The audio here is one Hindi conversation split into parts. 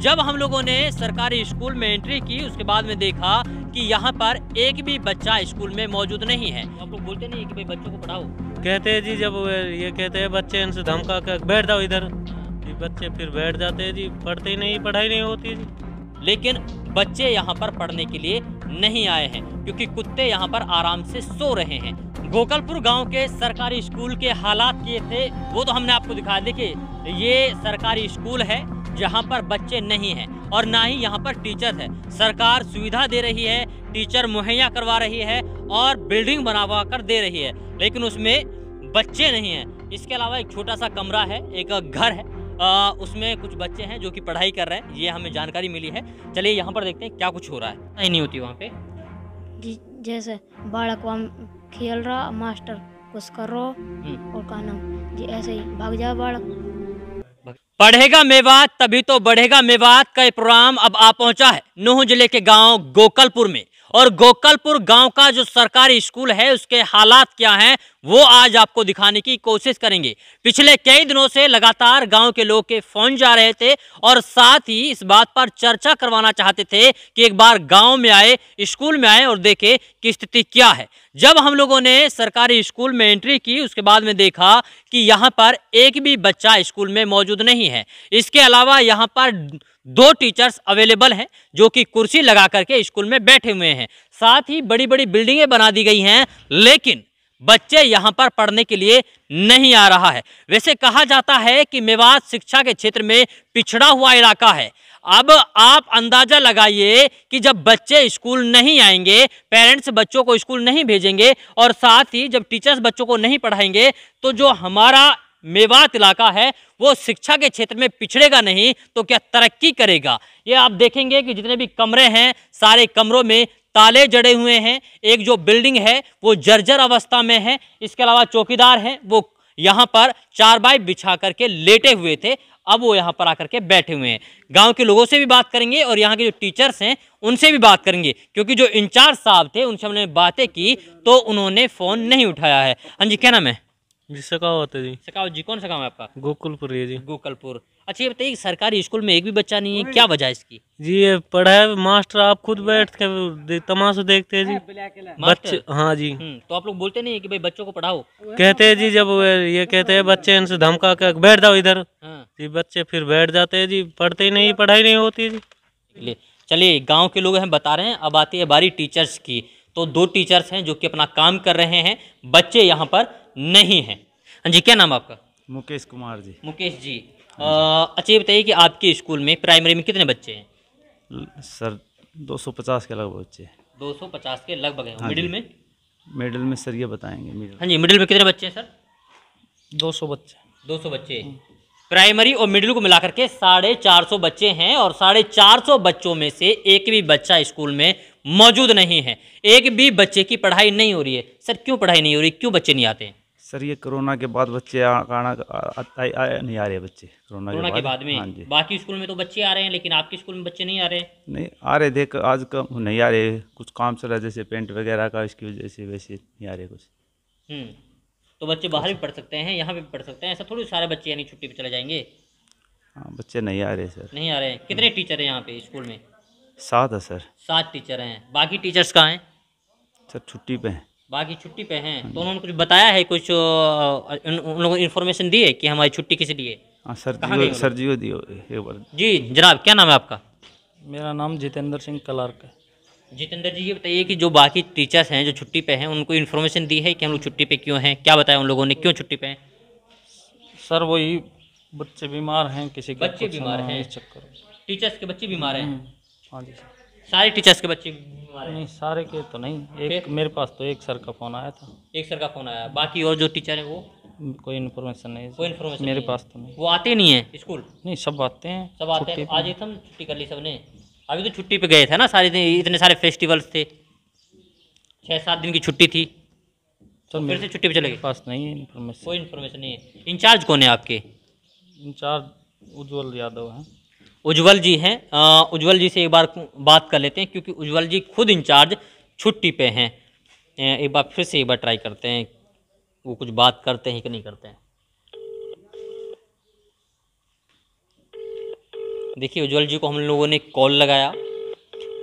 जब हम लोगों ने सरकारी स्कूल में एंट्री की उसके बाद में देखा कि यहाँ पर एक भी बच्चा स्कूल में मौजूद नहीं है। आप लोग बोलते नहीं है कि भाई बच्चों को पढ़ाओ? कहते हैं जी, जब ये कहते हैं बच्चे इनसे धमका कर बैठ जाओ इधर जी, बच्चे फिर बैठ जाते हैं जी, पढ़ते ही नहीं, पढ़ाई नहीं होती है जी। लेकिन बच्चे यहाँ पर पढ़ने के लिए नहीं आए हैं क्योंकि कुत्ते यहाँ पर आराम से सो रहे हैं। गोकलपुर गांव के सरकारी स्कूल के हालात ये थे वो तो हमने आपको दिखाया। देखिए, ये सरकारी स्कूल है जहाँ पर बच्चे नहीं हैं और ना ही यहाँ पर टीचर है। सरकार सुविधा दे रही है, टीचर मुहैया करवा रही है और बिल्डिंग बनवा कर दे रही है, लेकिन उसमें बच्चे नहीं हैं। इसके अलावा एक छोटा सा कमरा है, एक घर है, उसमें कुछ बच्चे हैं जो कि पढ़ाई कर रहे हैं, ये हमें जानकारी मिली है। चलिए यहाँ पर देखते हैं क्या कुछ हो रहा है। नहीं होती वहाँ पे जी, जैसे बालक वहाँ खेल रहा, मास्टर कुछ कर रहा और का नाम जी ऐसे ही भाग जाए बालक। पढ़ेगा मेवात तभी तो बढ़ेगा मेवात का प्रोग्राम अब आ पहुंचा है नूंह जिले के गांव गोकलपुर में। और गोकलपुर गांव का जो सरकारी स्कूल है उसके हालात क्या हैं वो आज आपको दिखाने की कोशिश करेंगे। पिछले कई दिनों से लगातार गांव के लोग के फोन जा रहे थे और साथ ही इस बात पर चर्चा करवाना चाहते थे कि एक बार गांव में आए, स्कूल में आए और देखे कि स्थिति क्या है। जब हम लोगों ने सरकारी स्कूल में एंट्री की उसके बाद में देखा कि यहाँ पर एक भी बच्चा स्कूल में मौजूद नहीं है। इसके अलावा यहाँ पर 2 टीचर्स अवेलेबल हैं जो कि कुर्सी लगा करके स्कूल में बैठे हुए हैं। साथ ही बड़ी बड़ी बिल्डिंगें बना दी गई हैं, लेकिन बच्चे यहाँ पर पढ़ने के लिए नहीं आ रहा है। वैसे कहा जाता है कि मेवात शिक्षा के क्षेत्र में पिछड़ा हुआ इलाका है। अब आप अंदाजा लगाइए कि जब बच्चे स्कूल नहीं आएंगे, पेरेंट्स बच्चों को स्कूल नहीं भेजेंगे और साथ ही जब टीचर्स बच्चों को नहीं पढ़ाएंगे तो जो हमारा मेवात इलाका है वो शिक्षा के क्षेत्र में पिछड़ेगा नहीं तो क्या तरक्की करेगा। ये आप देखेंगे कि जितने भी कमरे हैं सारे कमरों में ताले जड़े हुए हैं। एक जो बिल्डिंग है वो जर्जर अवस्था में है। इसके अलावा चौकीदार हैं वो यहाँ पर चारपाई बिछा करके लेटे हुए थे, अब वो यहाँ पर आकर के बैठे हुए हैं। गांव के लोगों से भी बात करेंगे और यहाँ के जो टीचर्स हैं उनसे भी बात करेंगे क्योंकि जो इंचार्ज साहब थे उनसे हमने बातें की तो उन्होंने फ़ोन नहीं उठाया है। हाँ जी, क्या नाम है? जी सकावत है जी। सकावत जी, कौन सा गाँव है आपका? गोकुलपुर है जी। गोकलपुर। अच्छा ये बताइए, सरकारी स्कूल में एक भी बच्चा नहीं है, क्या वजह है इसकी? जी ये पढ़ाए मास्टर आप खुद बैठ के तमाशा देखते हैं जी, बच्चे। हाँ जी। तो आप लोग बोलते नहीं है कि भाई बच्चों को पढ़ाओ? कहते हैं जी, जब ये कहते हैं बच्चे इनसे धमका कर बैठ जाओ इधर जी, बच्चे फिर बैठ जाते हैं जी, पढ़ते ही नहीं, पढ़ाई नहीं होती है जी। चलिए, गांव के लोग हैं बता रहे हैं। अब आती है बारी टीचर्स की। तो 2 टीचर्स हैं जो कि अपना काम कर रहे हैं, बच्चे यहाँ पर नहीं हैं। हाँ जी, क्या नाम आपका? मुकेश कुमार जी। मुकेश जी, अच्छा ये बताइए कि आपके स्कूल में प्राइमरी में कितने बच्चे हैं? सर 250 के लगभग बच्चे। 250 के लगभग हैं। हाँ मिडिल में? मिडिल में सर ये बताएंगे मिडिल। हाँ जी, मिडिल में कितने बच्चे हैं सर? 200 बच्चे। 200 बच्चे। प्राइमरी और मिडिल को मिलाकर के 450 बच्चे हैं और 450 बच्चों में से एक भी बच्चा स्कूल में मौजूद नहीं है। एक भी बच्चे की पढ़ाई नहीं हो रही है। सर क्यों पढ़ाई नहीं हो रही, क्यों बच्चे नहीं आते हैं? सर ये कोरोना के बाद बच्चे नहीं आ रहे बच्चे। कोरोना के बाद में? हाँ जी। बाकी स्कूल में तो बच्चे आ रहे हैं लेकिन आपके स्कूल में बच्चे नहीं आ रहे हैं? नहीं आ रहे, देख आज का नहीं आ रहे, कुछ काम चल रहा है जैसे पेंट वगैरह का, इसकी वजह से वैसे नहीं आ रहे कुछ। तो बच्चे बाहर भी पढ़ सकते हैं, यहाँ भी पढ़ सकते हैं, ऐसा थोड़ी सारे बच्चे यानी छुट्टी पे चले जाएंगे? हाँ बच्चे नहीं आ रहे सर। नहीं आ रहे हैं। कितने टीचर हैं यहाँ पे स्कूल में? 7 है सर। 7 टीचर हैं। बाकी टीचर्स कहाँ हैं? सर छुट्टी पे हैं। बाकी छुट्टी पे हैं। तो उन्होंने कुछ बताया है, कुछ उन लोगों को इन्फॉर्मेशन दी है कि हमारी छुट्टी किस लिए? हाँ सर जी दियो एक बार। जी जनाब, क्या नाम है आपका? मेरा नाम जितेंद्र सिंह कलार्क है। जितेंद्र जी, ये बताइए कि जो बाकी टीचर्स हैं जो छुट्टी पे हैं उनको इन्फॉर्मेशन दी है कि हम लोग छुट्टी पे क्यों हैं, क्या बताया उन लोगों ने, क्यों छुट्टी पे हैं? सर वही बच्चे बीमार हैं, किसी के बच्चे बीमार हैं इस चक्कर में। टीचर्स के बच्चे बीमार हैं? हाँ जी सर। सारे टीचर्स के बच्चे बीमार हैं? नहीं सारे के तो नहीं, एक मेरे पास तो एक सर का फ़ोन आया था। एक सर का फ़ोन आया, बाकी और जो टीचर हैं वो? कोई इन्फॉर्मेशन नहीं। कोई इन्फॉर्मेशन मेरे नहीं पास तो नहीं। वो आते नहीं है स्कूल? नहीं सब आते हैं। सब आते हैं। आज एकदम छुट्टी कर ली सबने। अभी तो छुट्टी पे गए थे ना सारे दिन, इतने सारे फेस्टिवल्स थे, 6-7 दिन की छुट्टी थी, तो फिर से छुट्टी पे चले गए? पास नहीं है इन्फॉर्मेशन। कोई इन्फॉर्मेशन नहीं है। इंचार्ज कौन है आपके? इंचार्ज उज्ज्वल यादव हैं। उज्ज्वल जी हैं। उज्ज्वल जी से एक बार बात कर लेते हैं क्योंकि उज्ज्वल जी खुद इंचार्ज छुट्टी पे हैं। एक बार फिर से एक बार ट्राई करते हैं, वो कुछ बात करते हैं कि नहीं करते हैं। देखिए उज्जवल जी को हम लोगों ने कॉल लगाया,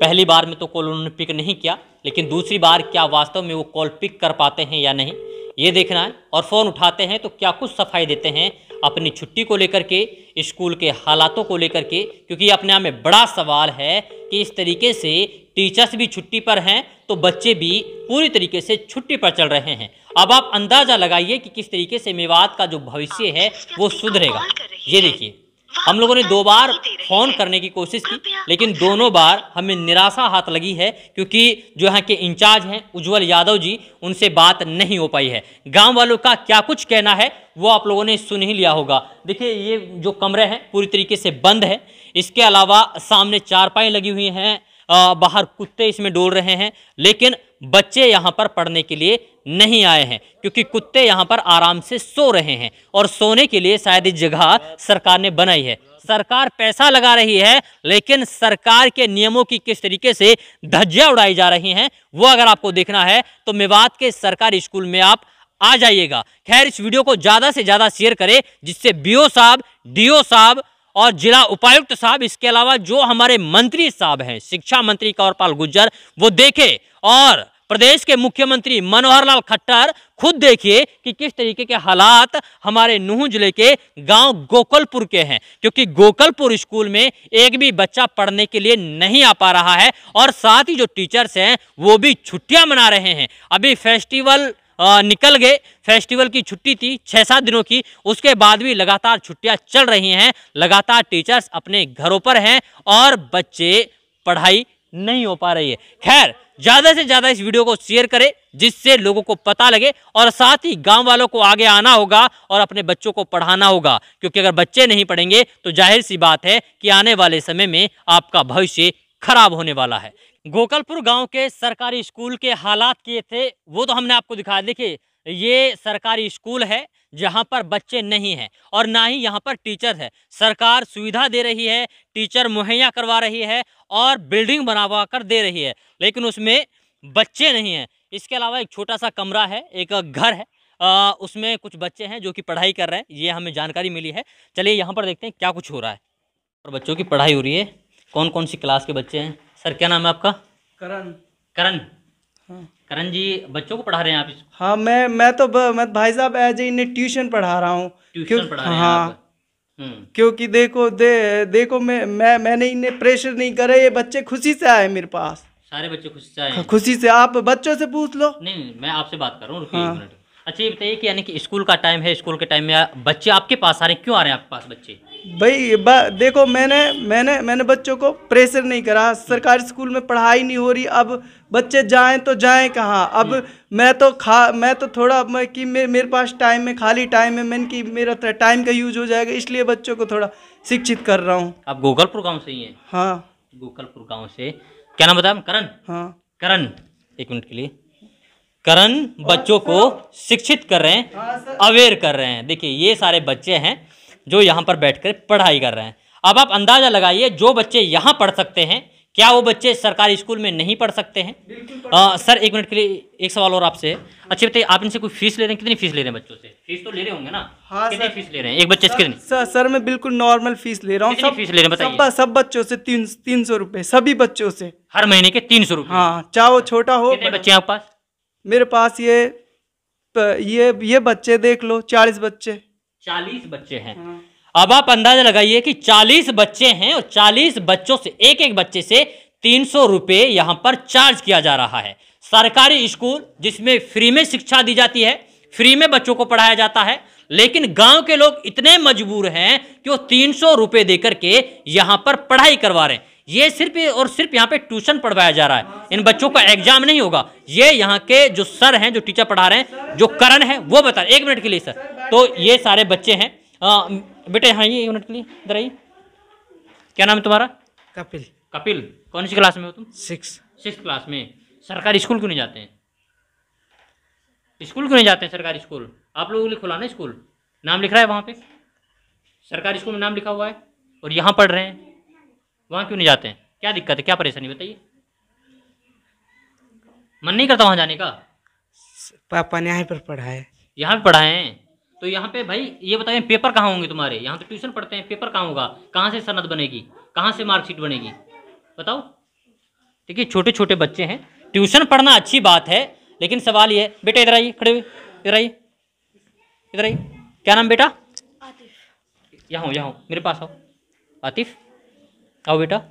पहली बार में तो कॉल उन्होंने पिक नहीं किया, लेकिन दूसरी बार क्या वास्तव में वो कॉल पिक कर पाते हैं या नहीं ये देखना है। और फ़ोन उठाते हैं तो क्या कुछ सफाई देते हैं अपनी छुट्टी को लेकर के, स्कूल के हालातों को लेकर के, क्योंकि ये अपने आप में बड़ा सवाल है कि इस तरीके से टीचर्स भी छुट्टी पर हैं तो बच्चे भी पूरी तरीके से छुट्टी पर चल रहे हैं। अब आप अंदाज़ा लगाइए कि किस तरीके से मेवात का जो भविष्य है वो सुधरेगा। ये देखिए हम लोगों ने 2 बार फ़ोन करने की कोशिश की, लेकिन दोनों बार हमें निराशा हाथ लगी है, क्योंकि जो यहाँ के इंचार्ज हैं उज्जवल यादव जी, उनसे बात नहीं हो पाई है। गांव वालों का क्या कुछ कहना है वो आप लोगों ने सुन ही लिया होगा। देखिए ये जो कमरे हैं पूरी तरीके से बंद है, इसके अलावा सामने चारपाई लगी हुई हैं, बाहर कुत्ते इसमें डोल रहे हैं, लेकिन बच्चे यहाँ पर पढ़ने के लिए नहीं आए हैं, क्योंकि कुत्ते यहाँ पर आराम से सो रहे हैं और सोने के लिए शायद इस जगह सरकार ने बनाई है। सरकार पैसा लगा रही है, लेकिन सरकार के नियमों की किस तरीके से धज्जियां उड़ाई जा रही हैं वो अगर आपको देखना है तो मेवात के सरकारी स्कूल में आप आ जाइएगा। खैर इस वीडियो को ज़्यादा से ज़्यादा शेयर करें, जिससे बीओ साहब, डीओ साहब और जिला उपायुक्त साहब, इसके अलावा जो हमारे मंत्री साहब हैं, शिक्षा मंत्री कंवरपाल गुर्जर, वो देखे, और प्रदेश के मुख्यमंत्री मनोहर लाल खट्टर खुद देखिए कि किस तरीके के हालात हमारे नूंह जिले के गांव गोकलपुर के हैं, क्योंकि गोकलपुर स्कूल में एक भी बच्चा पढ़ने के लिए नहीं आ पा रहा है और साथ ही जो टीचर्स हैं वो भी छुट्टियां मना रहे हैं। अभी फेस्टिवल निकल गए, फेस्टिवल की छुट्टी थी 6-7 दिनों की, उसके बाद भी लगातार छुट्टियां चल रही हैं, लगातार टीचर्स अपने घरों पर हैं और बच्चे पढ़ाई नहीं हो पा रही है। खैर ज़्यादा से ज़्यादा इस वीडियो को शेयर करें, जिससे लोगों को पता लगे, और साथ ही गांव वालों को आगे आना होगा और अपने बच्चों को पढ़ाना होगा, क्योंकि अगर बच्चे नहीं पढ़ेंगे तो जाहिर सी बात है कि आने वाले समय में आपका भविष्य खराब होने वाला है। गोकलपुर गांव के सरकारी स्कूल के हालात किए थे वो तो हमने आपको दिखाया। देखिए ये सरकारी स्कूल है जहां पर बच्चे नहीं हैं और ना ही यहां पर टीचर है। सरकार सुविधा दे रही है, टीचर मुहैया करवा रही है और बिल्डिंग बनवा कर दे रही है, लेकिन उसमें बच्चे नहीं हैं। इसके अलावा एक छोटा सा कमरा है, एक घर है, उसमें कुछ बच्चे हैं जो कि पढ़ाई कर रहे हैं, ये हमें जानकारी मिली है। चलिए यहाँ पर देखते हैं क्या कुछ हो रहा है। और बच्चों की पढ़ाई हो रही है। कौन कौन सी क्लास के बच्चे हैं? सर क्या नाम है आपका? करण। करण, हाँ। करण जी बच्चों को पढ़ा रहे हैं आप? हाँ मैं भाई साहब एज इन्हें ट्यूशन पढ़ा रहा हूँ। ट्यूशन पढ़ा रहे हैं हाँ आप? क्योंकि देखो मैंने इन्हें प्रेशर नहीं करे, ये बच्चे खुशी से आए मेरे पास। सारे बच्चे खुशी से आए हैं? खुशी से। आप बच्चों से पूछ लो। नहीं मैं आपसे बात कर रहा हूँ, रुकिए हाँ। 1 मिनट। अच्छा ये बताइए कि यानी कि स्कूल का टाइम है, स्कूल के टाइम में बच्चे आपके पास आ रहे हैं, क्यों आ रहे हैं आपके पास बच्चे? भाई देखो मैंने बच्चों को प्रेशर नहीं करा। सरकारी स्कूल में पढ़ाई नहीं हो रही, अब बच्चे जाएं तो जाएं कहाँ। अब मैं तो थोड़ा कि मेरे पास टाइम है, खाली टाइम है, मैंने कि मेरा टाइम का यूज हो जाएगा, इसलिए बच्चों को थोड़ा शिक्षित कर रहा हूँ। आप गोकलपुर गांव से ही हैं? हाँ गोकलपुर गांव से। क्या नाम बताया? करण। हाँ करण, 1 मिनट के लिए। करण बच्चों को शिक्षित कर रहे हैं, अवेयर कर रहे हैं। देखिए ये सारे बच्चे हैं जो यहाँ पर बैठकर पढ़ाई कर रहे हैं। अब आप अंदाजा लगाइए, जो बच्चे यहाँ पढ़ सकते हैं क्या वो बच्चे सरकारी स्कूल में नहीं पढ़ सकते हैं? सर 1 मिनट के लिए एक सवाल और आपसे। अच्छा बताइए आप इनसे कोई फीस ले रहे हैं? कितनी फीस ले रहे हैं बच्चों से? फीस तो ले रहे होंगे ना? हाँ कितनी सर। फीस ले रहे हैं एक बच्चे से? कितनी? सर मैं बिल्कुल नॉर्मल फीस ले रहा हूँ। कितनी फीस ले रहे हैं बताइए? सब बच्चों से 300 रुपये, सभी बच्चों से। हर महीने के 300 रुपये? हाँ चाहे वो छोटा हो। कितने बच्चे हैं आपके पास? मेरे पास ये बच्चे देख लो, 40 बच्चे। 40 बच्चे हैं। अब आप अंदाजा लगाइए कि 40 बच्चे हैं और 40 बच्चों से एक बच्चे से 300 रुपये यहाँ पर चार्ज किया जा रहा है। सरकारी स्कूल जिसमें फ्री में शिक्षा दी जाती है, फ्री में बच्चों को पढ़ाया जाता है, लेकिन गांव के लोग इतने मजबूर हैं कि वो 300 रुपये देकर के यहाँ पर पढ़ाई करवा रहे हैं। ये सिर्फ और सिर्फ यहाँ पे ट्यूशन पढ़वाया जा रहा है, इन बच्चों का एग्जाम नहीं होगा। ये यहाँ के जो सर हैं, जो टीचर पढ़ा रहे हैं, जो करण है वो बता रहे। 1 मिनट के लिए सर। तो ये सारे बच्चे हैं। बेटे हाँ ये 1 मिनट के लिए इधर आइए। क्या नाम है तुम्हारा? कपिल। कपिल, कौन सी क्लास में हो तुम? 6 क्लास में। सरकारी स्कूल क्यों नहीं जाते हैं? स्कूल क्यों नहीं जाते हैं सरकारी स्कूल? आप लोगों के लिए खुला ना स्कूल, नाम लिख रहा है वहाँ पे, सरकारी स्कूल में नाम लिखा हुआ है और यहाँ पढ़ रहे हैं, वहाँ क्यों नहीं जाते हैं? क्या दिक्कत है, क्या परेशानी बताइए? मन नहीं करता वहाँ जाने का? पापा ने यहाँ पर पढ़ा है। यहाँ पे पढ़ाए हैं? तो यहाँ पे भाई ये बताइए पेपर कहाँ होंगे तुम्हारे? यहाँ तो ट्यूशन पढ़ते हैं, पेपर कहाँ होगा? कहाँ से सनद बनेगी? कहाँ से मार्कशीट बनेगी? बताओ। देखिए छोटे छोटे बच्चे हैं, ट्यूशन पढ़ना अच्छी बात है, लेकिन सवाल ये है, बेटा इधर आइए, खड़े हुए, इधर आइए, इधर आइए। क्या नाम बेटा? यहाँ हो, मेरे पास आओ। आतिफ, आओ बेटा,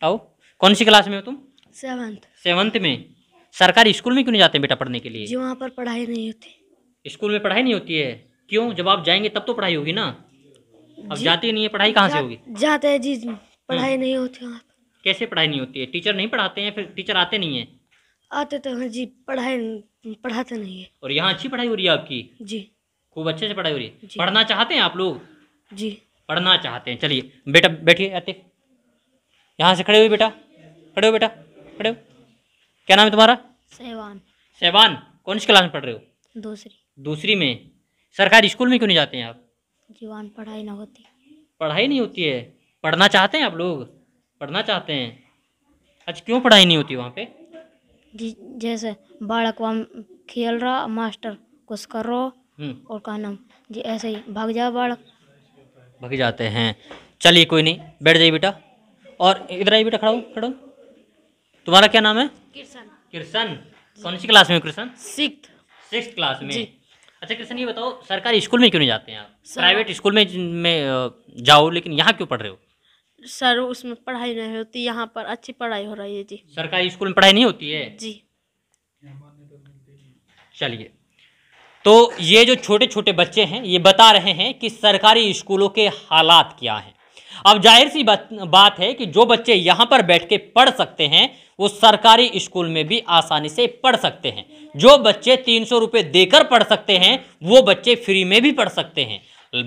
आओ। कौन सी क्लास में हो तुम? 7th में। सरकारी स्कूल में क्यों नहीं जाते बेटा पढ़ने के लिए? जी वहाँ पर पढ़ाई नहीं होती। स्कूल में पढ़ाई नहीं होती है? क्यों? जब आप जाएंगे तब तो पढ़ाई होगी ना। अब जाती नहीं है, पढ़ाई कहाँ से होगी? जाते हैं जी, पढ़ाई नहीं होती वहाँ पर। कैसे पढ़ाई नहीं होती है? टीचर नहीं पढ़ाते हैं? फिर टीचर आते नहीं है? आते तो हैं जी, पढ़ाते नहीं है। और यहाँ अच्छी पढ़ाई हो रही है आपकी? जी खूब अच्छे से पढ़ाई हो रही है। जी। पढ़ना चाहते हैं आप लोग? जी पढ़ना चाहते हैं। चलिए बेटा बैठिए, आतिफ यहाँ से खड़े हुए बेटा, खड़े हो बेटा, खड़े हो। क्या नाम है तुम्हारा? सहवान। कौन सी क्लास में पढ़ रहे हो? दूसरी में। सरकारी स्कूल में क्यों नहीं जाते हैं आप? जीवन पढ़ाई ना होती। पढ़ाई नहीं होती है? पढ़ना चाहते हैं आप लोग? पढ़ना चाहते हैं। अच्छा क्यों पढ़ाई नहीं होती वहाँ पे? जी जैसे बालक वहाँ खेल रहा, मास्टर कुछ कर रहा और का नाम जी ऐसे ही भाग जा, बालक भाग जाते हैं। चलिए कोई नहीं, बैठ जाइए बेटा। और इधर आइए बेटा, खड़ा हो, खड़ा हो। तुम्हारा क्या नाम है? कृष्ण। कौन सी क्लास में हो कृष्ण? 6th क्लास में। अच्छा कृष्ण ये बताओ, सरकारी स्कूल में क्यों नहीं जाते हैं आप? प्राइवेट स्कूल में जाओ, लेकिन यहाँ क्यों पढ़ रहे हो? सर उसमें पढ़ाई नहीं होती, यहाँ पर अच्छी पढ़ाई हो रही है जी। सरकारी स्कूल में पढ़ाई नहीं होती है जी। चलिए, तो ये जो छोटे छोटे बच्चे हैं ये बता रहे हैं कि सरकारी स्कूलों के हालात क्या हैं। अब जाहिर सी बात है कि जो बच्चे यहाँ पर बैठ के पढ़ सकते हैं वो सरकारी स्कूल में भी आसानी से पढ़ सकते हैं। जो बच्चे 300 रुपये देकर पढ़ सकते हैं वो बच्चे फ्री में भी पढ़ सकते हैं,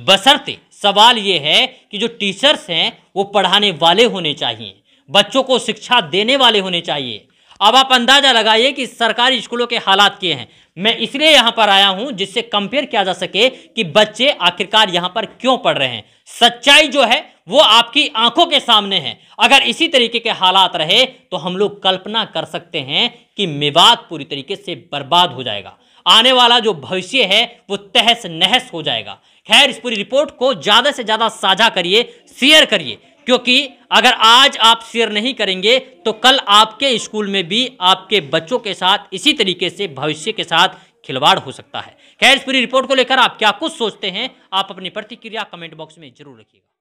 बशर्ते सवाल ये है कि जो टीचर्स हैं वो पढ़ाने वाले होने चाहिए, बच्चों को शिक्षा देने वाले होने चाहिए। अब आप अंदाजा लगाइए कि सरकारी स्कूलों के हालात क्या हैं। मैं इसलिए यहाँ पर आया हूँ जिससे कंपेयर किया जा सके कि बच्चे आखिरकार यहाँ पर क्यों पढ़ रहे हैं। सच्चाई जो है वो आपकी आंखों के सामने है। अगर इसी तरीके के हालात रहे तो हम लोग कल्पना कर सकते हैं कि मेवात पूरी तरीके से बर्बाद हो जाएगा। आने वाला जो भविष्य है वो तहस नहस हो जाएगा। खैर, इस पूरी रिपोर्ट को ज़्यादा से ज़्यादा साझा करिए, शेयर करिए, क्योंकि अगर आज आप शेयर नहीं करेंगे तो कल आपके स्कूल में भी आपके बच्चों के साथ इसी तरीके से भविष्य के साथ खिलवाड़ हो सकता है। खैर, इस पूरी रिपोर्ट को लेकर आप क्या कुछ सोचते हैं, आप अपनी प्रतिक्रिया कमेंट बॉक्स में जरूर रखिएगा।